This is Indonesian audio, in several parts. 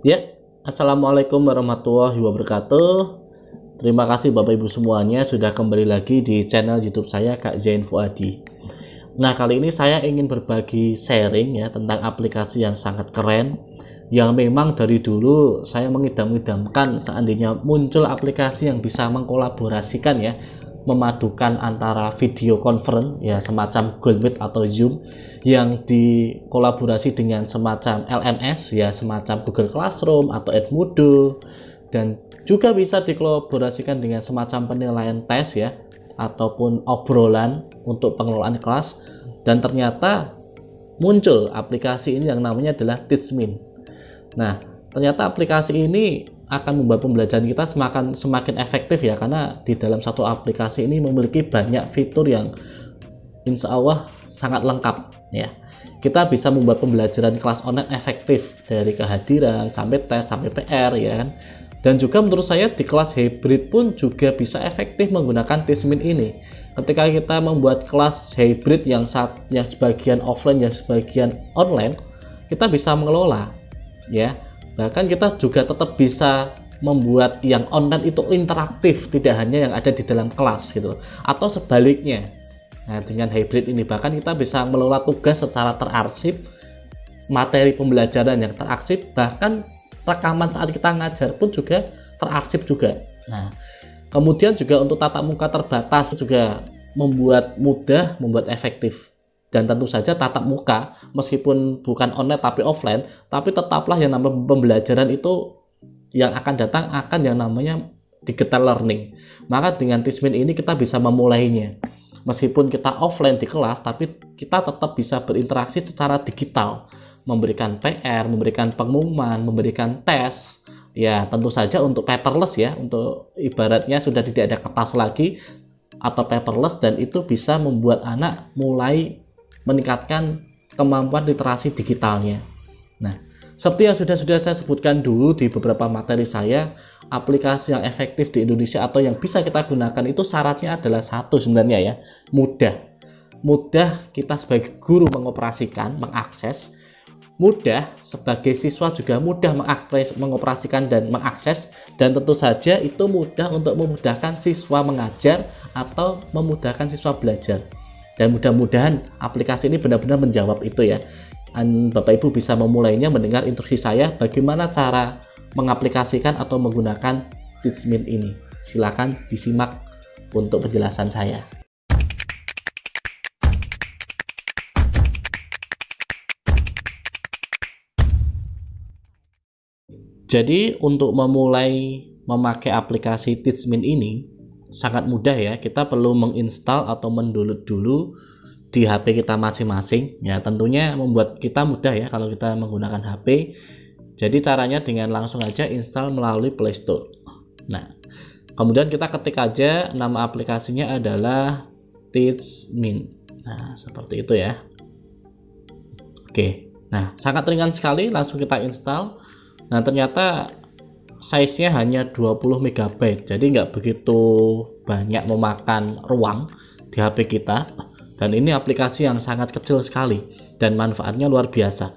Ya, Assalamualaikum warahmatullahi wabarakatuh. Terima kasih Bapak Ibu semuanya sudah kembali lagi di channel YouTube saya Kak Zain Fuadi. Nah, kali ini saya ingin berbagi sharing ya tentang aplikasi yang sangat keren, yang memang dari dulu saya mengidam-idamkan seandainya muncul aplikasi yang bisa mengkolaborasikan ya, memadukan antara video conference ya semacam Google Meet atau Zoom yang dikolaborasi dengan semacam LMS ya semacam Google Classroom atau Edmodo, dan juga bisa dikolaborasikan dengan semacam penilaian tes ya ataupun obrolan untuk pengelolaan kelas. Dan ternyata muncul aplikasi ini yang namanya adalah Teachmin. Nah, ternyata aplikasi ini akan membuat pembelajaran kita semakin efektif ya, karena di dalam satu aplikasi ini memiliki banyak fitur yang insya Allah sangat lengkap ya. Kita bisa membuat pembelajaran kelas online efektif dari kehadiran sampai tes sampai PR ya kan. Dan juga menurut saya di kelas hybrid pun juga bisa efektif menggunakan Teachmin ini. Ketika kita membuat kelas hybrid yang sebagian offline yang sebagian online, kita bisa mengelola ya. Bahkan kita juga tetap bisa membuat yang online itu interaktif, tidak hanya yang ada di dalam kelas gitu, atau sebaliknya. Nah, dengan hybrid ini bahkan kita bisa mengelola tugas secara terarsip, materi pembelajaran yang terarsip, bahkan rekaman saat kita ngajar pun juga terarsip juga. Nah, kemudian juga untuk tatap muka terbatas juga membuat mudah, membuat efektif. Dan tentu saja tatap muka meskipun bukan online tapi offline, tapi tetaplah yang namanya pembelajaran itu yang akan datang akan yang namanya digital learning. Maka dengan Teachmin ini kita bisa memulainya. Meskipun kita offline di kelas, tapi kita tetap bisa berinteraksi secara digital, memberikan PR, memberikan pengumuman, memberikan tes. Ya, tentu saja untuk paperless ya, untuk ibaratnya sudah tidak ada kertas lagi atau paperless, dan itu bisa membuat anak mulai meningkatkan kemampuan literasi digitalnya. Nah, seperti yang sudah saya sebutkan dulu di beberapa materi saya, aplikasi yang efektif di Indonesia atau yang bisa kita gunakan itu syaratnya adalah satu sebenarnya ya, mudah kita sebagai guru mengoperasikan, mengakses, mudah sebagai siswa juga mudah mengoperasikan dan mengakses, dan tentu saja itu mudah untuk memudahkan siswa mengajar atau memudahkan siswa belajar. Dan mudah-mudahan aplikasi ini benar-benar menjawab itu ya. Bapak Ibu bisa memulainya mendengar instruksi saya bagaimana cara mengaplikasikan atau menggunakan Teachmin ini. Silakan disimak untuk penjelasan saya. Jadi untuk memulai memakai aplikasi Teachmin ini sangat mudah ya. Kita perlu menginstal atau mendownload dulu di HP kita masing-masing ya. Tentunya membuat kita mudah ya kalau kita menggunakan HP. Jadi caranya dengan langsung aja install melalui Play Store. Nah, kemudian kita ketik aja nama aplikasinya adalah Teachmin. Nah, seperti itu ya. Oke. Nah, sangat ringan sekali, langsung kita install. Nah, ternyata size-nya hanya 20 MB, jadi nggak begitu banyak memakan ruang di HP kita. Dan ini aplikasi yang sangat kecil sekali dan manfaatnya luar biasa.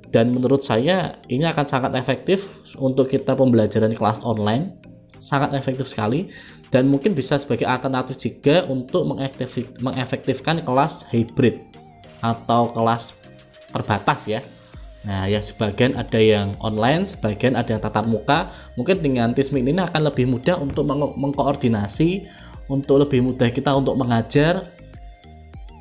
Dan menurut saya ini akan sangat efektif untuk kita pembelajaran kelas online, sangat efektif sekali, dan mungkin bisa sebagai alternatif juga untuk mengefektifkan kelas hybrid atau kelas terbatas ya. Nah, ya sebagian ada yang online, sebagian ada yang tatap muka. Mungkin dengan Teachmin ini akan lebih mudah untuk mengkoordinasi, untuk lebih mudah kita untuk mengajar.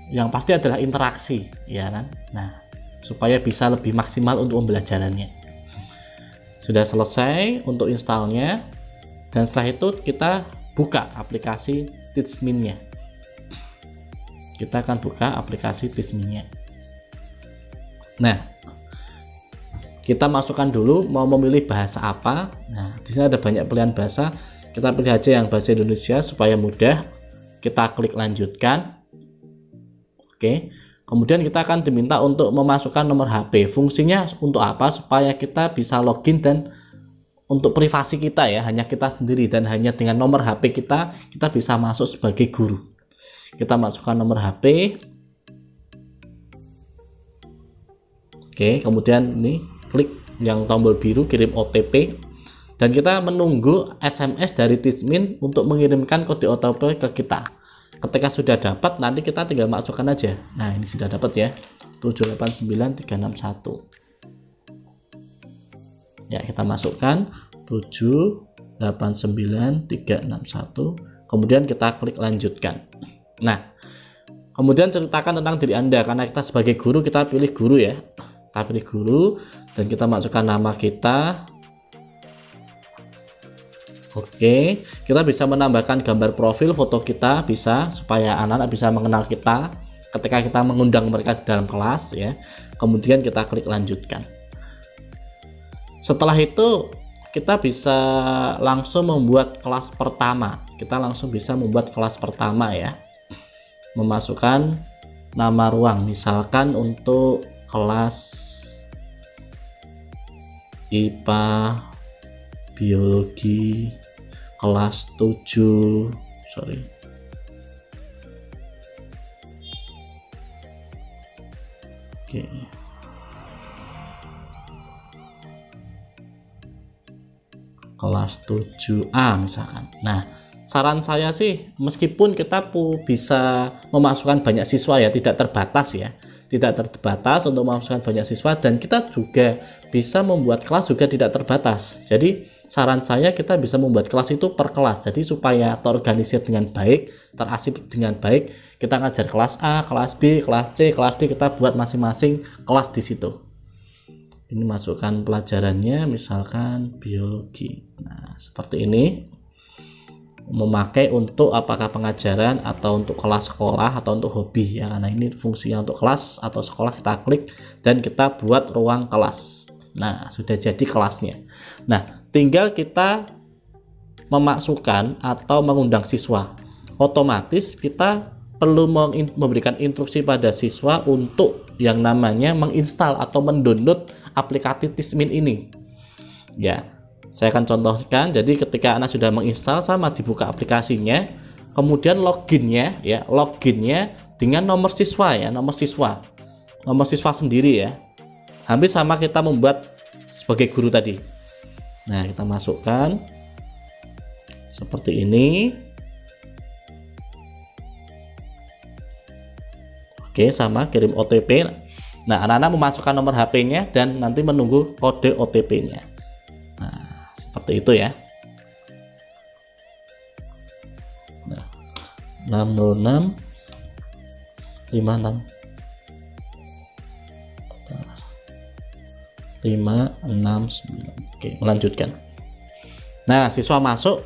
Yang pasti adalah interaksi, ya kan? Nah, supaya bisa lebih maksimal untuk pembelajarannya. Sudah selesai untuk installnya, dan setelah itu kita buka aplikasi Teachmin-nya. Kita akan buka aplikasi Teachmin-nya. Nah, kita masukkan dulu mau memilih bahasa apa. Nah, di sini ada banyak pilihan bahasa. Kita pilih aja yang bahasa Indonesia supaya mudah. Kita klik lanjutkan. Oke. Kemudian kita akan diminta untuk memasukkan nomor HP. Fungsinya untuk apa? Supaya kita bisa login dan untuk privasi kita ya, hanya kita sendiri, dan hanya dengan nomor HP kita bisa masuk sebagai guru. Kita masukkan nomor HP. Oke, kemudian ini klik yang tombol biru kirim OTP, dan kita menunggu SMS dari Tismin untuk mengirimkan kode OTP ke kita. Ketika sudah dapat, nanti kita tinggal masukkan aja. Nah, ini sudah dapat ya, 789361. Ya, kita masukkan 789361, kemudian kita klik lanjutkan. Nah, kemudian ceritakan tentang diri Anda, karena kita sebagai guru kita pilih guru ya. Kita pilih guru dan kita masukkan nama kita. Oke, kita bisa menambahkan gambar profil, foto kita bisa, supaya anak-anak bisa mengenal kita ketika kita mengundang mereka di dalam kelas ya. Kemudian kita klik lanjutkan. Setelah itu kita bisa langsung membuat kelas pertama. Kita langsung bisa membuat kelas pertama ya. Memasukkan nama ruang, misalkan untuk kelas IPA biologi kelas 7 Oke. Kelas 7A misalkan. Nah, saran saya sih, meskipun kita bisa memasukkan banyak siswa ya, tidak terbatas ya, tidak terbatas untuk memasukkan banyak siswa, dan kita juga bisa membuat kelas juga tidak terbatas. Jadi saran saya kita bisa membuat kelas itu per kelas, jadi supaya terorganisir dengan baik, terasip dengan baik. Kita ngajar kelas A, kelas B, kelas C, kelas D, kita buat masing-masing kelas di situ. Ini masukkan pelajarannya, misalkan biologi. Nah, seperti ini. Memakai untuk apakah pengajaran atau untuk kelas sekolah atau untuk hobi ya, karena ini fungsinya untuk kelas atau sekolah. Kita klik dan kita buat ruang kelas. Nah, sudah jadi kelasnya. Nah, tinggal kita memasukkan atau mengundang siswa. Otomatis kita perlu memberikan instruksi pada siswa untuk yang namanya menginstal atau mendownload aplikasi Tismin ini ya. Saya akan contohkan. Jadi ketika anak sudah menginstal, sama dibuka aplikasinya, kemudian loginnya ya, loginnya dengan nomor siswa ya, nomor siswa sendiri ya, hampir sama kita membuat sebagai guru tadi. Nah, kita masukkan seperti ini. Oke, sama kirim OTP. Nah, anak-anak memasukkan nomor HP-nya dan nanti menunggu kode OTP-nya. Nah, seperti itu ya. Nah, 606 56 569. Oke, melanjutkan. Nah, siswa masuk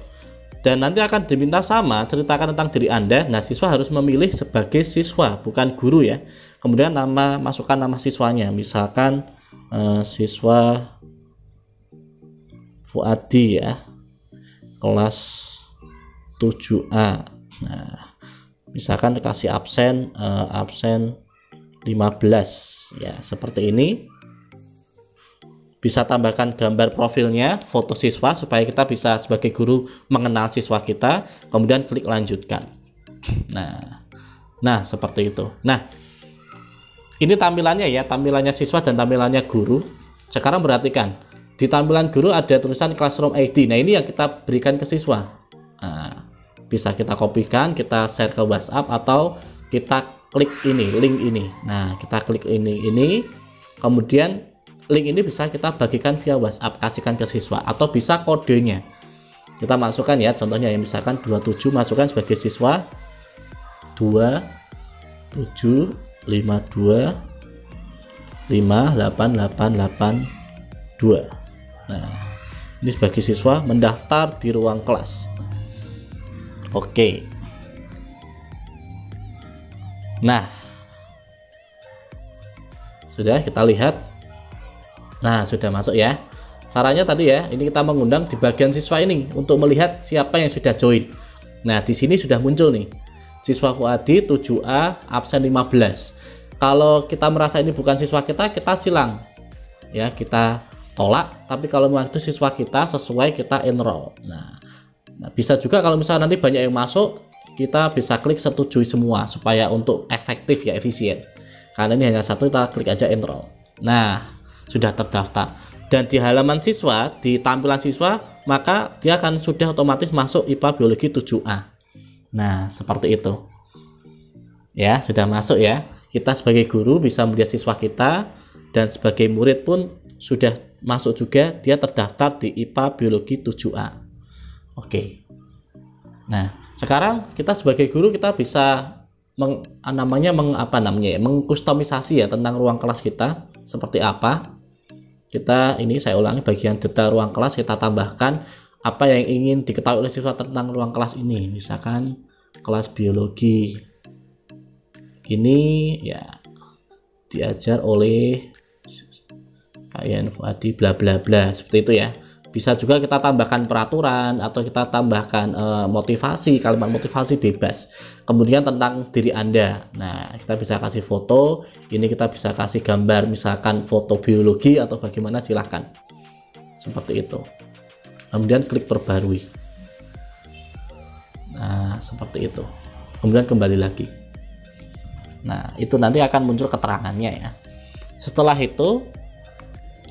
dan nanti akan diminta sama ceritakan tentang diri Anda. Nah, siswa harus memilih sebagai siswa, bukan guru ya. Kemudian masukkan nama siswanya, misalkan siswa Fuadi ya, kelas 7A. Nah, misalkan dikasih absen 15 ya, seperti ini. Bisa tambahkan gambar profilnya, foto siswa, supaya kita bisa sebagai guru mengenal siswa kita. Kemudian klik lanjutkan. Nah, seperti itu. Nah, ini tampilannya ya, tampilannya siswa dan tampilannya guru. Sekarang perhatikan, di tampilan guru ada tulisan Classroom ID. Nah, ini yang kita berikan ke siswa. Nah, bisa kita kopikan, kita share ke WhatsApp, atau kita klik ini, link ini. Nah, kita klik ini, kemudian link ini bisa kita bagikan via WhatsApp, kasihkan ke siswa, atau bisa kodenya kita masukkan ya. Contohnya ya, misalkan 27, masukkan sebagai siswa 2752 58882. Nah, ini sebagai siswa mendaftar di ruang kelas. Oke. Nah, sudah kita lihat. Nah, sudah masuk ya. Caranya tadi ya, ini kita mengundang di bagian siswa ini untuk melihat siapa yang sudah join. Nah, di sini sudah muncul nih, siswa Fuadi 7A absen 15. Kalau kita merasa ini bukan siswa kita silang ya, kita tolak. Tapi kalau memang itu siswa kita, sesuai, kita enroll. Nah, bisa juga kalau misalnya nanti banyak yang masuk, kita bisa klik setujui semua supaya untuk efektif ya, efisien. Karena ini hanya satu, kita klik aja enroll. Nah, sudah terdaftar. dan di halaman siswa, di tampilan siswa, maka dia akan sudah otomatis masuk IPA Biologi 7A. Nah, seperti itu. Ya, sudah masuk ya. Kita sebagai guru bisa melihat siswa kita, dan sebagai murid pun sudah masuk juga, dia terdaftar di IPA Biologi 7A. Oke. Nah, sekarang kita sebagai guru kita bisa mengkustomisasi ya tentang ruang kelas kita seperti apa. Saya ulangi, bagian detail ruang kelas kita tambahkan apa yang ingin diketahui oleh siswa tentang ruang kelas ini. Misalkan kelas biologi ini ya diajar oleh Kak Yan Fuadi bla bla bla, seperti itu ya. Bisa juga kita tambahkan peraturan atau kita tambahkan motivasi, kalimat motivasi bebas. Kemudian tentang diri Anda. Nah, kita bisa kasih foto, ini kita bisa kasih gambar, misalkan foto biologi atau bagaimana, silahkan. Seperti itu. Kemudian klik perbarui. Nah, seperti itu. Kemudian kembali lagi. Nah, itu nanti akan muncul keterangannya ya. Setelah itu,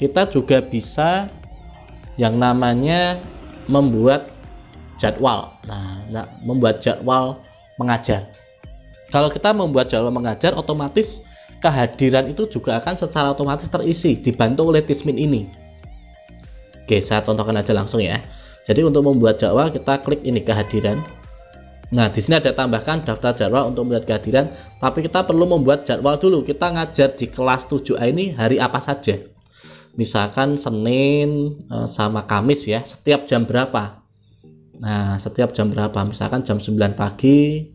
kita juga bisa yang namanya membuat jadwal. Nah, membuat jadwal mengajar. Kalau kita membuat jadwal mengajar, otomatis kehadiran itu juga akan secara otomatis terisi, dibantu oleh Tismin ini. Oke, saya contohkan aja langsung ya. Jadi untuk membuat jadwal, kita klik ini kehadiran. Nah, di sini ada tambahkan daftar jadwal untuk melihat kehadiran, tapi kita perlu membuat jadwal dulu. Kita ngajar di kelas 7A ini hari apa saja. Misalkan Senin sama Kamis ya, setiap jam berapa. Nah, setiap jam berapa, misalkan jam 9 pagi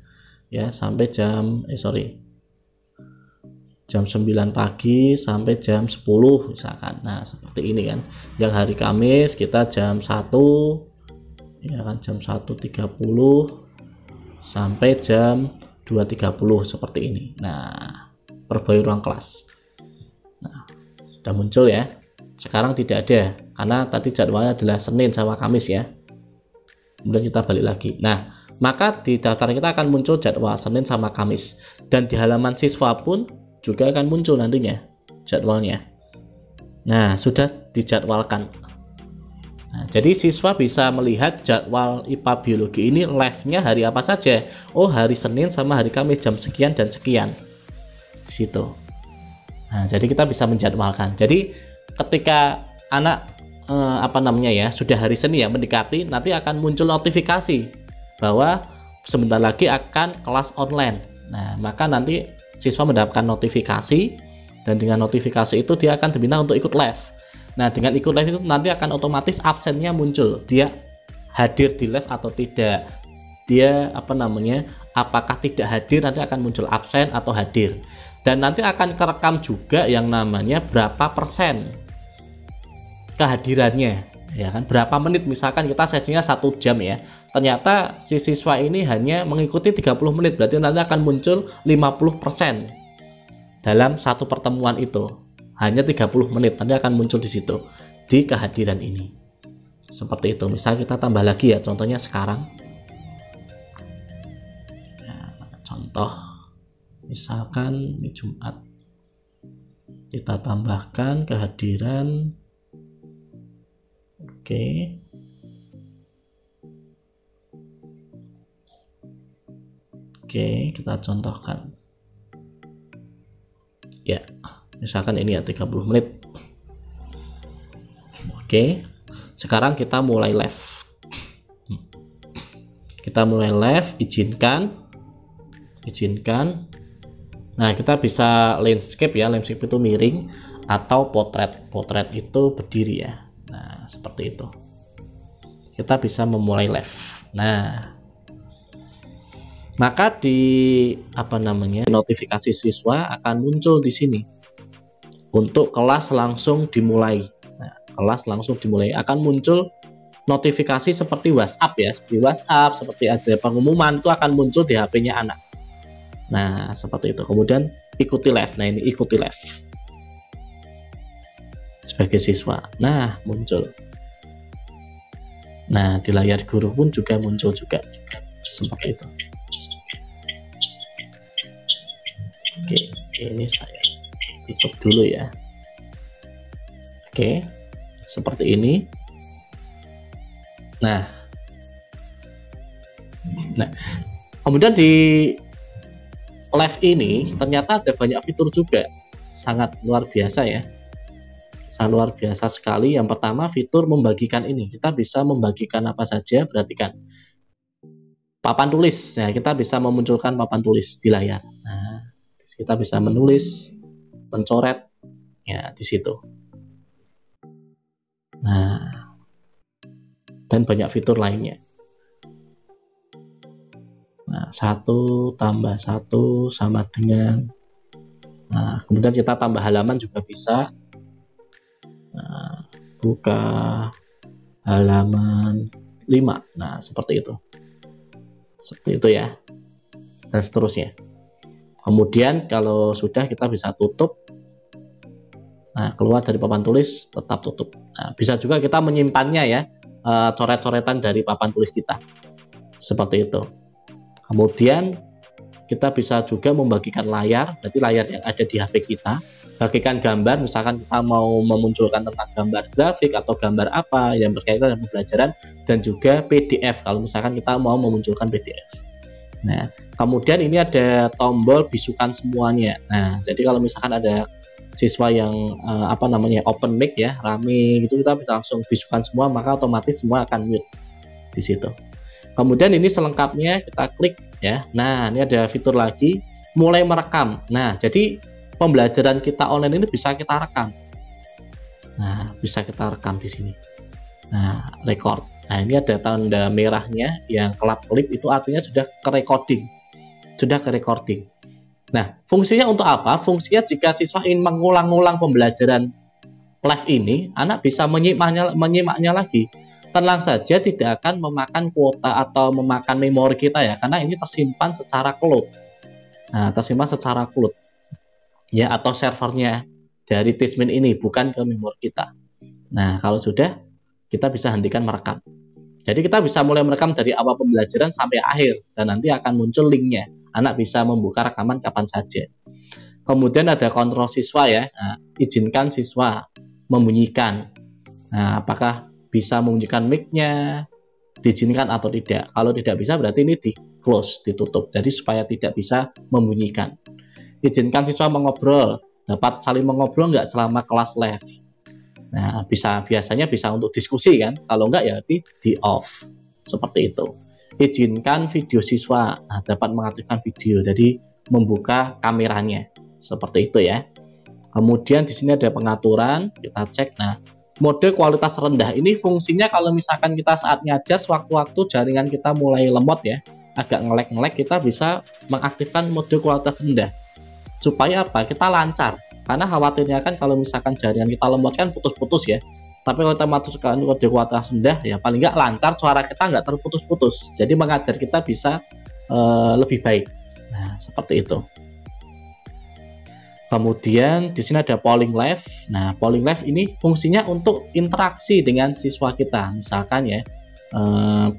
ya sampai jam 9 pagi sampai jam 10 misalkan. Nah, seperti ini kan. Yang hari Kamis kita jam 1 ya kan, jam 1.30 sampai jam 2.30 seperti ini. Nah, perbarui ruang kelas. Nah, sudah muncul ya. Sekarang tidak ada karena tadi jadwalnya adalah Senin sama Kamis ya. Kemudian kita balik lagi. Nah, maka di daftar kita akan muncul jadwal Senin sama Kamis, dan di halaman siswa pun juga akan muncul nantinya jadwalnya. Nah, sudah dijadwalkan. Nah, jadi siswa bisa melihat jadwal IPA Biologi ini live-nya hari apa saja. Oh, hari Senin sama hari Kamis jam sekian dan sekian. Di situ. Nah, jadi kita bisa menjadwalkan. Jadi ketika anak sudah hari Senin ya mendekati, nanti akan muncul notifikasi bahwa sebentar lagi akan kelas online. Nah, maka nanti siswa mendapatkan notifikasi, dan dengan notifikasi itu dia akan diminta untuk ikut live. Nah, dengan ikut live itu nanti akan otomatis absennya muncul, dia hadir di live atau tidak, dia apakah tidak hadir, nanti akan muncul absen atau hadir. Dan nanti akan kerekam juga yang namanya berapa persen kehadirannya, ya kan, berapa menit. Misalkan kita sesinya 1 jam ya, ternyata si siswa ini hanya mengikuti 30 menit, berarti nanti akan muncul 50% dalam satu pertemuan itu, hanya 30 menit, nanti akan muncul di situ, di kehadiran ini. Seperti itu. Misal kita tambah lagi ya, contohnya sekarang ya, contoh misalkan ini Jumat, kita tambahkan kehadiran. Oke, kita contohkan ya, misalkan ini ya 30 menit. Oke, sekarang kita mulai live. Izinkan. Nah, kita bisa landscape ya, landscape itu miring, atau potret itu berdiri ya. Nah, seperti itu. Kita bisa memulai live. Nah, maka di notifikasi siswa akan muncul di sini untuk kelas langsung dimulai. Nah, kelas langsung dimulai akan muncul notifikasi seperti WhatsApp ya, seperti ada pengumuman, itu akan muncul di HP-nya anak. Nah, seperti itu. Kemudian ikuti live. Nah, ini ikuti live sebagai siswa. Nah, muncul. Nah, di layar guru pun juga muncul juga seperti itu. Oke, ini saya tutup dulu ya. Oke, seperti ini. Nah, kemudian di live ini ternyata ada banyak fitur juga, sangat luar biasa ya, sangat luar biasa sekali. Yang pertama, fitur membagikan ini, kita bisa membagikan apa saja. Perhatikan, papan tulis, ya kita bisa memunculkan papan tulis di layar. Nah, kita bisa menulis, mencoret, ya di situ. Nah, dan banyak fitur lainnya. Nah, 1 tambah 1 sama dengan, nah kemudian kita tambah halaman juga bisa. Nah, buka halaman 5, nah seperti itu ya, dan seterusnya. Kemudian kalau sudah, kita bisa tutup. Nah, keluar dari papan tulis, tetap tutup. Nah, bisa juga kita menyimpannya ya, coret-coretan dari papan tulis kita, seperti itu. Kemudian kita bisa juga membagikan layar, berarti layar yang ada di HP kita. Bagikan gambar, misalkan kita mau memunculkan tentang gambar grafik atau gambar apa yang berkaitan dengan pembelajaran, dan juga PDF kalau misalkan kita mau memunculkan PDF. Nah, kemudian ini ada tombol bisukan semuanya. Nah, jadi kalau misalkan ada siswa yang open mic ya, rame gitu, kita bisa langsung bisukan semua, maka otomatis semua akan mute di situ. Kemudian ini selengkapnya kita klik ya. Nah, ini ada fitur lagi, mulai merekam. Nah, jadi pembelajaran kita online ini bisa kita rekam. Nah, bisa kita rekam di sini. Nah, record. Nah, ini ada tanda merahnya yang kelap-kelip, itu artinya sudah ke recording. Nah, fungsinya untuk apa? Fungsinya jika siswa ingin mengulang-ulang pembelajaran live ini, anak bisa menyimaknya lagi. Tenang saja, tidak akan memakan kuota atau memakan memori kita ya, karena ini tersimpan secara cloud. Nah, tersimpan secara cloud ya, atau servernya dari Teachmin ini, bukan ke memori kita. Nah, kalau sudah, kita bisa hentikan merekam. Jadi kita bisa mulai merekam dari awal pembelajaran sampai akhir, dan nanti akan muncul linknya. Anak bisa membuka rekaman kapan saja. Kemudian ada kontrol siswa ya. Nah, izinkan siswa membunyikan. Nah, apakah bisa membunyikan mic-nya, diizinkan atau tidak. Kalau tidak bisa, berarti ini di close, ditutup. Jadi supaya tidak bisa membunyikan. Izinkan siswa mengobrol. Dapat saling mengobrol nggak selama kelas live. Nah, biasanya bisa untuk diskusi kan. Kalau nggak ya di off. Seperti itu. Izinkan video siswa, nah, dapat mengaktifkan video, jadi membuka kameranya, seperti itu ya. Kemudian di sini ada pengaturan, kita cek. Nah, mode kualitas rendah ini fungsinya kalau misalkan kita saat ngajar, sewaktu-waktu jaringan kita mulai lemot ya, agak ngelek-ngelek, kita bisa mengaktifkan mode kualitas rendah. Supaya apa? Kita lancar. Karena khawatirnya kan kalau misalkan jaringan kita lemot kan putus-putus ya. Tapi kalau kita masukkan kode kualitas rendah, ya paling nggak lancar, suara kita nggak terputus-putus. Jadi mengajar kita bisa lebih baik. Nah, seperti itu. Kemudian di sini ada polling live. Nah, polling live ini fungsinya untuk interaksi dengan siswa kita. Misalkan ya,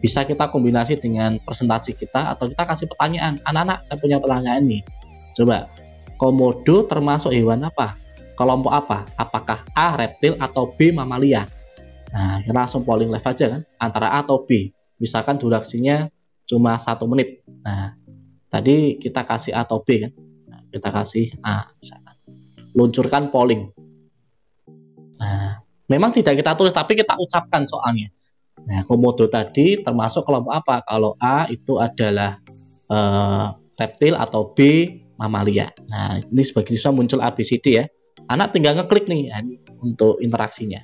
bisa kita kombinasi dengan presentasi kita, atau kita kasih pertanyaan. Anak-anak, saya punya pertanyaan nih. Coba, komodo termasuk hewan apa? Kelompok apa? Apakah A reptil atau B mamalia? Nah, kita langsung polling live aja kan, antara A atau B. Misalkan durasinya cuma 1 menit. Nah, tadi kita kasih A atau B kan. Nah, kita kasih A misalkan. Luncurkan polling. Nah, memang tidak kita tulis, tapi kita ucapkan soalnya. Nah, komodo tadi termasuk kelompok apa? Kalau A itu adalah reptil, atau B mamalia. Nah, ini sebagai siswa muncul ABCD ya. Anak tinggal ngeklik nih untuk interaksinya.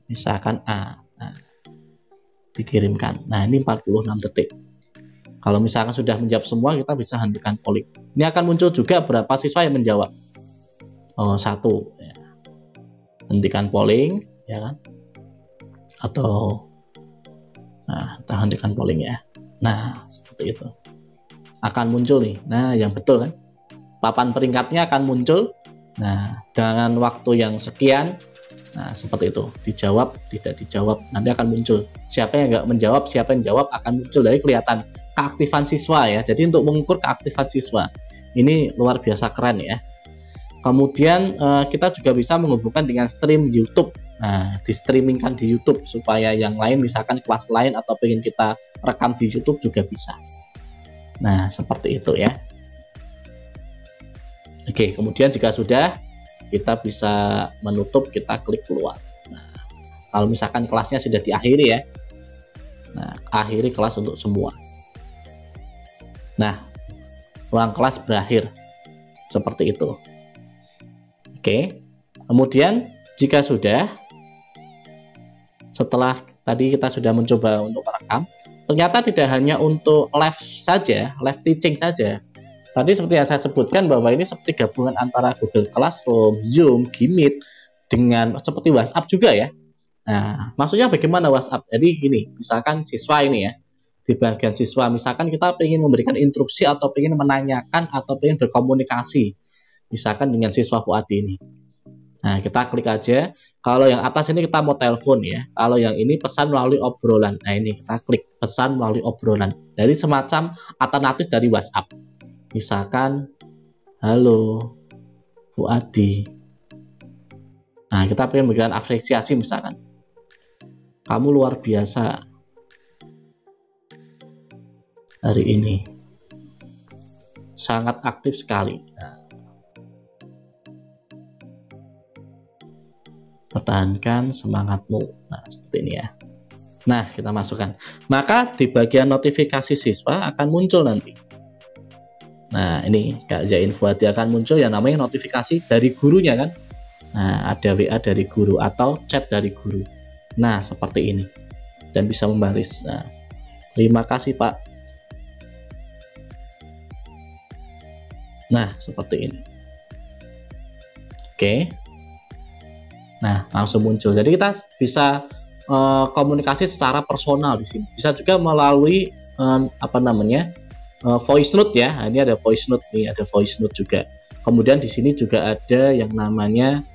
Misalkan A. Nah, dikirimkan. Nah, ini 46 detik. Kalau misalkan sudah menjawab semua, kita bisa hentikan polling. Ini akan muncul juga berapa siswa yang menjawab. 1. Ya. Hentikan polling, ya kan? Atau, nah, kita hentikan polling ya. Nah, seperti itu. Akan muncul nih. Nah, yang betul kan? Papan peringkatnya akan muncul. Nah, dengan waktu yang sekian, nah seperti itu, dijawab, tidak dijawab, nanti akan muncul. Siapa yang nggak menjawab, siapa yang jawab akan muncul, dari kelihatan keaktifan siswa ya. Jadi untuk mengukur keaktifan siswa, ini luar biasa keren ya. Kemudian kita juga bisa menghubungkan dengan stream YouTube. Nah, di streamingkan di YouTube supaya yang lain, misalkan kelas lain atau pengen kita rekam di YouTube juga bisa. Nah, seperti itu ya. Oke, kemudian jika sudah, kita bisa menutup, kita klik keluar. Nah, kalau misalkan kelasnya sudah diakhiri ya. Nah, akhiri kelas untuk semua. Nah, ruang kelas berakhir. Seperti itu. Oke, kemudian jika sudah, setelah tadi kita sudah mencoba untuk merekam, ternyata tidak hanya untuk live saja, live teaching saja. Tadi seperti yang saya sebutkan bahwa ini seperti gabungan antara Google Classroom, Zoom, Gmeet, dengan seperti WhatsApp juga ya. Nah, maksudnya bagaimana WhatsApp? Jadi gini, misalkan siswa ini ya, di bagian siswa, misalkan kita ingin memberikan instruksi atau ingin menanyakan atau ingin berkomunikasi, misalkan dengan siswa Fuadi ini. Nah, kita klik aja. Kalau yang atas ini kita mau telepon ya. Kalau yang ini pesan melalui obrolan. Nah, ini kita klik pesan melalui obrolan. Jadi semacam alternatif dari WhatsApp. Misalkan, halo Fuadi. Nah, kita pengen memberikan apresiasi misalkan. Kamu luar biasa hari ini. Sangat aktif sekali. Nah, pertahankan semangatmu. Nah, seperti ini ya. Nah, kita masukkan. Maka di bagian notifikasi siswa akan muncul nanti. Nah, ini Kak Zain Fuadi akan muncul yang namanya notifikasi dari gurunya kan. Nah, ada WA dari guru atau chat dari guru. Nah, seperti ini. Dan bisa membaris. Nah, terima kasih Pak. Nah, seperti ini. Oke. Nah, langsung muncul. Jadi kita bisa komunikasi secara personal di sini. Bisa juga melalui voice note ya. Nah, ini ada voice note nih, ada voice note juga. Kemudian di sini juga ada yang namanya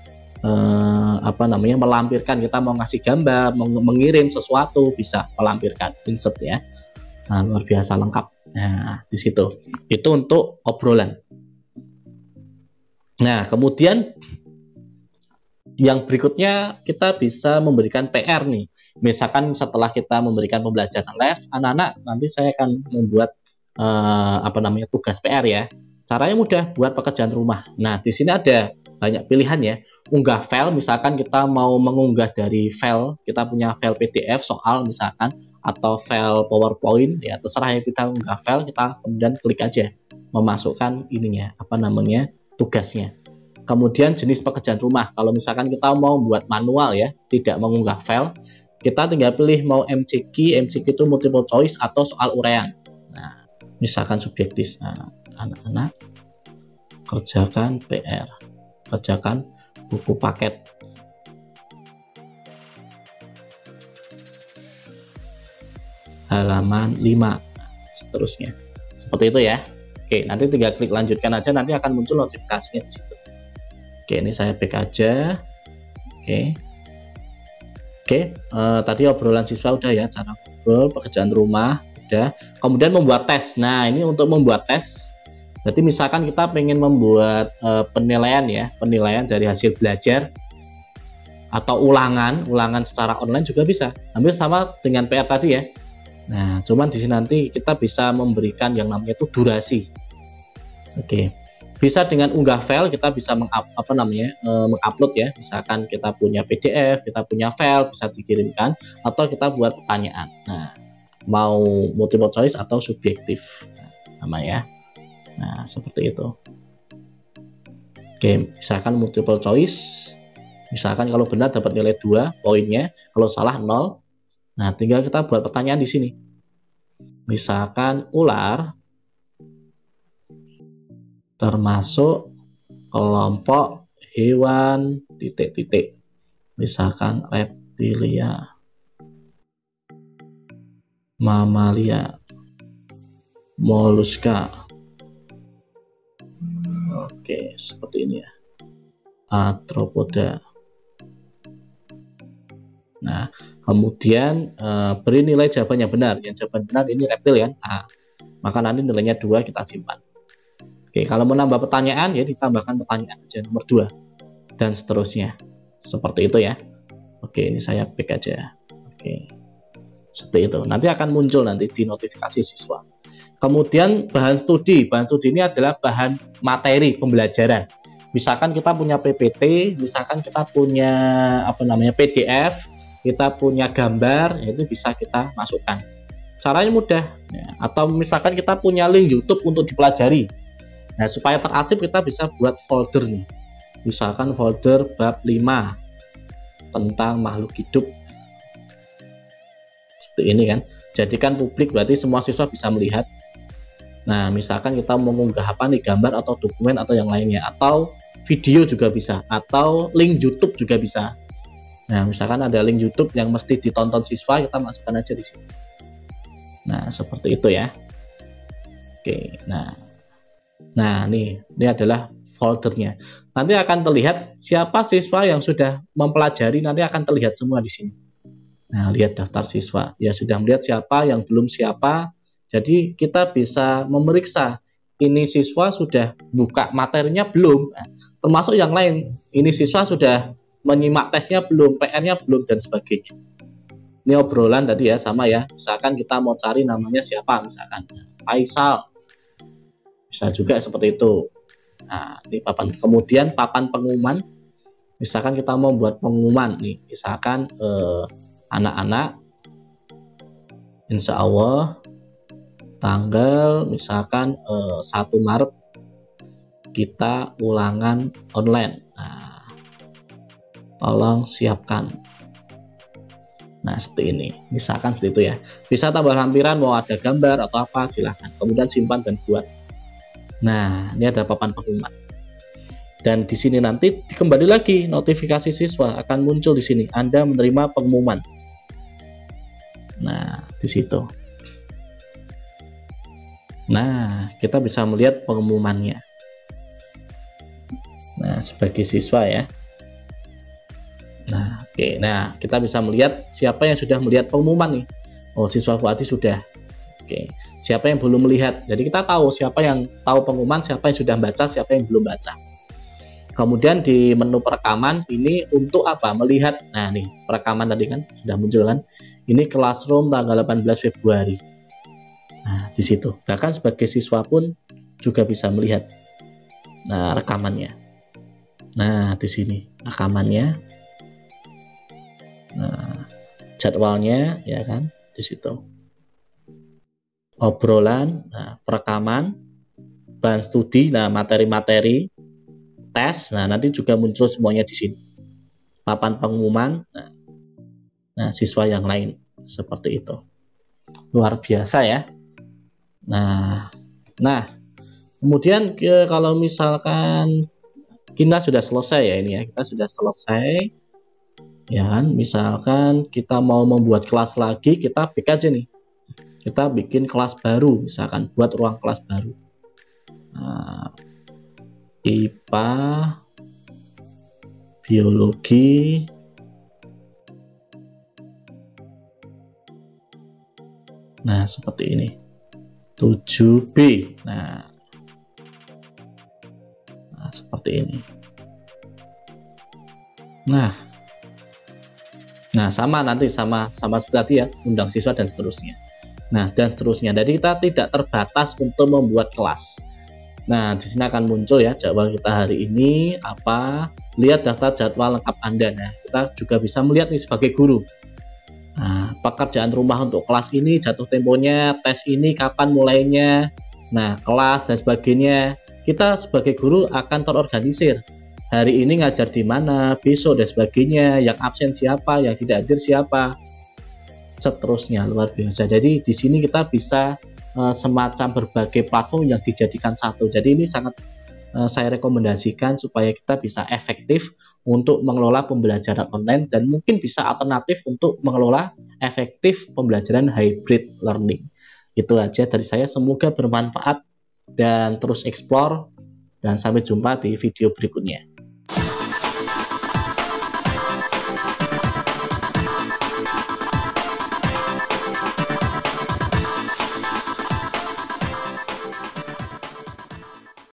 melampirkan, kita mau ngasih gambar, mengirim sesuatu, bisa melampirkan, insert ya. Nah, luar biasa lengkap. Nah, di situ. Itu untuk obrolan. Nah, kemudian yang berikutnya kita bisa memberikan PR nih. Misalkan setelah kita memberikan pembelajaran live, anak-anak nanti saya akan membuat tugas PR ya. Caranya mudah, buat pekerjaan rumah. Nah, di sini ada banyak pilihan ya. Unggah file, misalkan kita mau mengunggah dari file, kita punya file PDF soal misalkan, atau file PowerPoint ya, terserah ya, kita unggah file, kita kemudian klik aja memasukkan ininya, tugasnya. Kemudian jenis pekerjaan rumah, kalau misalkan kita mau buat manual ya, tidak mengunggah file, kita tinggal pilih mau MCQ itu multiple choice atau soal uraian. Nah, misalkan subjektif. Nah, anak-anak kerjakan PR, kerjakan buku paket. Halaman 5, seterusnya. Seperti itu ya. Oke, nanti tinggal klik lanjutkan aja, nanti akan muncul notifikasinya di situ. Oke, ini saya back aja. Oke, tadi obrolan siswa udah ya, cara ngobrol, pekerjaan rumah udah. Kemudian membuat tes. Nah, ini untuk membuat tes. Berarti misalkan kita pengen membuat penilaian dari hasil belajar atau ulangan secara online juga bisa. Hampir sama dengan PR tadi ya. Nah, cuman di sini nanti kita bisa memberikan yang namanya itu durasi. Oke. Bisa dengan unggah file, kita bisa mengupload ya. Misalkan kita punya PDF, kita punya file, bisa dikirimkan, atau kita buat pertanyaan. Nah, mau multiple choice atau subjektif, sama ya. Nah, seperti itu. Oke, misalkan multiple choice, misalkan kalau benar dapat nilai 2 poinnya, kalau salah 0. Nah, tinggal kita buat pertanyaan di sini. Misalkan ular termasuk kelompok hewan ... Misalkan reptilia, mamalia, moluska. Oke, seperti ini ya. Arthropoda. Nah, kemudian beri nilai jawaban yang benar. Yang jawaban benar ini reptil ya. Nah, maka nanti nilainya 2 kita simpan. Oke, kalau mau nambah pertanyaan ya ditambahkan pertanyaan aja nomor 2 dan seterusnya. Seperti itu ya. Oke, ini saya back aja. Oke. Seperti itu. Nanti akan muncul nanti di notifikasi siswa. Kemudian bahan studi. Bahan studi ini adalah bahan materi pembelajaran. Misalkan kita punya PPT, misalkan kita punya PDF, kita punya gambar, itu bisa kita masukkan. Caranya mudah. Ya. Atau misalkan kita punya link YouTube untuk dipelajari. Nah, supaya terarsip kita bisa buat folder nih. Misalkan folder bab 5 tentang makhluk hidup. Seperti ini kan. Jadikan publik, berarti semua siswa bisa melihat. Nah, misalkan kita mau mengunggah apa nih, gambar atau dokumen atau yang lainnya, atau video juga bisa, atau link YouTube juga bisa. Nah, misalkan ada link YouTube yang mesti ditonton siswa, kita masukkan aja di sini. Nah, seperti itu ya. Oke, nah ini adalah foldernya. Nanti akan terlihat siapa siswa yang sudah mempelajari, nanti akan terlihat semua di sini. Nah, lihat daftar siswa. Ya, sudah melihat siapa, yang belum siapa. Jadi, kita bisa memeriksa ini siswa sudah buka materinya belum. Nah, termasuk yang lain. Ini siswa sudah menyimak tesnya belum, PR-nya belum, dan sebagainya. Ini obrolan tadi ya, sama ya. Misalkan kita mau cari namanya siapa, misalkan Faisal. Bisa juga seperti itu. Nah, ini papan. Kemudian papan pengumuman. Misalkan kita mau buat pengumuman nih, misalkan anak-anak, insya Allah tanggal misalkan 1 Maret kita ulangan online. Nah, tolong siapkan. Nah, seperti ini. Misalkan seperti itu ya. Bisa tambah lampiran, mau ada gambar atau apa, silahkan. Kemudian simpan dan buat. Nah, ini ada papan pengumuman. Dan di sini nanti kembali lagi notifikasi siswa akan muncul di sini. Anda menerima pengumuman. Nah, di situ. Nah, kita bisa melihat pengumumannya. Nah, sebagai siswa ya. Nah, oke. Nah, kita bisa melihat siapa yang sudah melihat pengumuman nih. Oh, siswa Fuadi sudah. Oke. Siapa yang belum melihat. Jadi kita tahu siapa yang tahu pengumuman, siapa yang sudah baca, siapa yang belum baca. Kemudian di menu perekaman ini untuk apa? Melihat. Nah, nih, perekaman tadi kan sudah muncul kan. Ini Classroom tanggal 18 Februari. Nah, di situ. Bahkan sebagai siswa pun juga bisa melihat. Nah, rekamannya. Nah, di sini rekamannya. Nah, jadwalnya ya kan di situ. Obrolan, nah, perekaman, bahan studi, nah materi-materi, tes, nah nanti juga muncul semuanya di sini. Papan pengumuman, nah siswa yang lain seperti itu. Luar biasa ya. Nah, kemudian kalau misalkan kita sudah selesai ya ini ya, kita sudah selesai ya kan, misalkan kita mau membuat kelas lagi, kita bikin aja nih, kita bikin kelas baru, misalkan buat ruang kelas baru. Nah, IPA biologi nah seperti ini 7B. Nah, seperti ini. Nah sama nanti sama seperti tadi ya, undang siswa dan seterusnya. Nah, dan seterusnya. Jadi kita tidak terbatas untuk membuat kelas. Nah, di sini akan muncul ya jadwal kita hari ini apa. Lihat daftar jadwal lengkap Anda. Nah, kita juga bisa melihat nih sebagai guru. Nah, pekerjaan rumah untuk kelas ini, jatuh temponya, tes ini kapan mulainya. Nah, kelas dan sebagainya. Kita sebagai guru akan terorganisir. Hari ini ngajar di mana, besok dan sebagainya, yang absen siapa, yang tidak hadir siapa, seterusnya. Luar biasa. Jadi di sini kita bisa semacam berbagai platform yang dijadikan satu. Jadi ini sangat saya rekomendasikan supaya kita bisa efektif untuk mengelola pembelajaran online dan mungkin bisa alternatif untuk mengelola efektif pembelajaran hybrid learning. Itu aja dari saya, semoga bermanfaat dan terus explore dan sampai jumpa di video berikutnya.